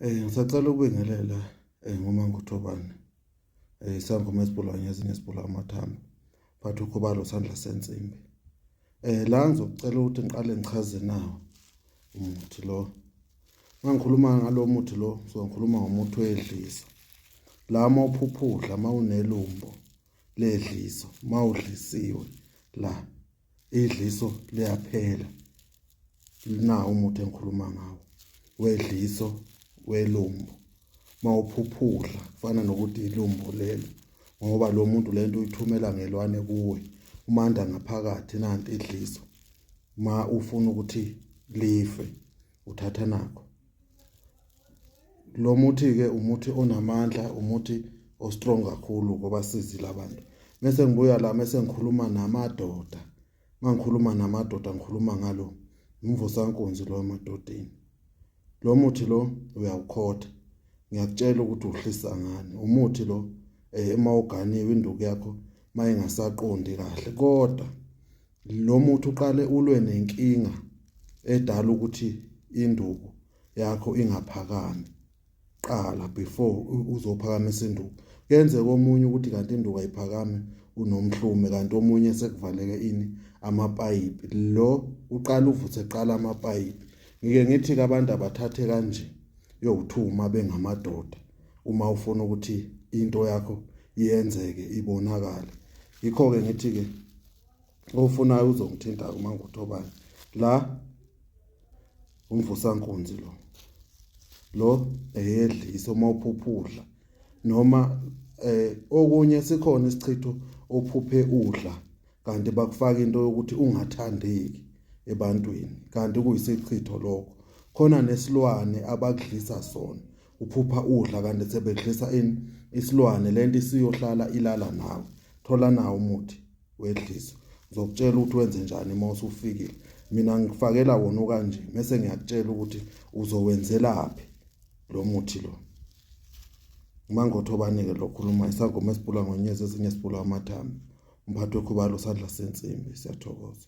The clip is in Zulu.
Ngisacela ukubingelela ngoManguthobane. Isangoma esibhulwayo ezinye esibhula amathambo. Phatha ukhubalo sandla sensimbi. La ngizocela ukuthi ngiqale ngichaze nawo umuthi lo. Mangikhuluma ngalo muthi lo, ngikhuluma ngomuthi wedliso. La mawuphuphudla, mawunelumbo ledliso, mawudlisiwe la idliso liyaphela. Nawo umuthi engikhuluma ngawo. Wedliso welumbu. Mawuphuphudla kufana nokuthi ilumbu lelo ngoba lo muntu lento uyithumela ngelwane kuwe umanda ngaphakathi nanti idliso ma ufuna ukuthi life uthatha nakho. Lo muthi ke umuthi onamandla, umuthi ostrong kakhulu ngoba sizile abantu. Mase ngibuya la mase ngikhuluma namadoda. Mangikhuluma namadoda ngikhuluma ngalo umvusankunzi lo emadodeni. Lo muthi lo uyawukhotha. Ngiyakutshela ukuthi uhlisa ngani. Umuthi lo emawuganiwe induku yakho mayingasaqondi kahle. Kodwa lo muthi uqale ulwe nenkinga edala ukuthi induku yakho ingaphakami. Qala before uzophakamisa induku. Kuyenzeka omunye ukuthi kanti induku ayiphakami unomhlume kanti omunye sekuvaleke ini amapayipi. Lo uqala uvuthe qala amapayipi. Ngike ngithi ke abantu abathathe kanje yokuthuma bengamadoda uma ufuna ukuthi into yakho iyenzeke ibonakala. Yikho ke ngithi ke ofunayo uzongithinta uManguthobane. La umvusankunzi lo. Lo eyedliso mawuphuphudla noma okunye sikhona isichitho ophuphe udla kanti bakufaka into yokuthi ungathandeki ebantwini kanti kuyisichitho lokho. Khona nesilwane abakudlisa sona uphupha udla kanti sebedlisa isilwane lento isiyohlala ilala nawe. Thola nawo umuthi wedliso. Ngizokutshela ukuthi wenze njani uma usufikile. Mina ngikufakela wona kanje bese ngiyakutshela ukuthi uzowenzelaphi lo muthi lo. uManguthobane ke lo khuluma isangoma esibhula ngonyezi ezinye esibhula amathambo. Umphathi wekhubalo sandla sensimbi. Siyathokoza.